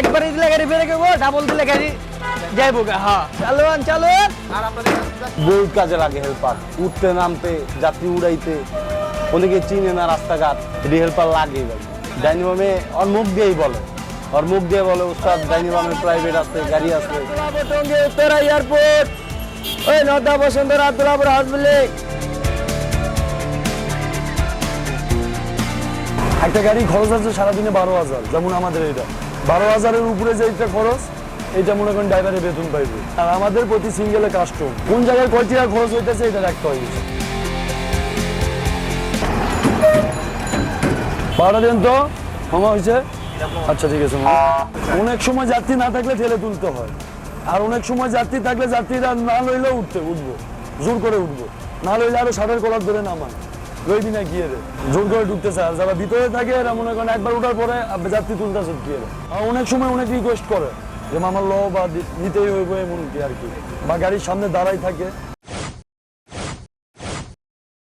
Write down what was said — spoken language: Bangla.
একবারে দিলে গাড়ি বেড়ে গেবো, ডাবল দিলে গাড়ি যাইবো গা। হ্যাঁ চালুন চালুন। বহুত কাজে লাগে হেল্পার, উঠতে নামতে, যাত্রী উড়াইতে, অনেকে চিনে না রাস্তাঘাট, এটি হেল্পার লাগে ভাই। ডাইনিমামে ওর মুখ দিয়েই বলে, ওর মুখ দিয়ে বলে উস্তাদ ডাইনিমামে প্রাইভেট আছে, গাড়ি আছে। টঙ্গী উত্তরা এয়ারপোর্ট, ওই নর্দা বসুন্ধরা আব্দুল্লাহপুর হাউসবিল্ডিং। একটা গাড়ি খরচ আছে সারাদিনে 12,000, যেমন আমাদের এটা 12,000-এর উপরে যে একটা খরচ, এটা মনে করেন ড্রাইভারের বেতন পাইবে। আর আমাদের প্রতি সিঙ্গেলে কাস্টম কোন জায়গায় কয় টাকা খরচ হইতেছে এটা রাখতে হয়। ভাড়া দেন তো মামা হয়েছে। আচ্ছা ঠিক আছে মামা। অনেক সময় যাত্রী না থাকলে ঠেলে তুলতে হয়, আর অনেক সময় যাত্রী থাকলে যাত্রীরা না লইলেও উঠবো, জোর করে উঠবো, না লইলে আরো ষাটের কলার ধরে নামায় লইবি না গিয়ে রে, জোর করে ঢুকতেছে। আর যারা ভিতরে থাকে এরা মনে করেন একবার উঠার পরে যাত্রী তুলতেছে গিয়ে। আর অনেক সময় অনেক রিকোয়েস্ট করে যে মামার ল বা নিতেই হইব এমন কি আর কি, বা গাড়ির সামনে দাঁড়াই থাকে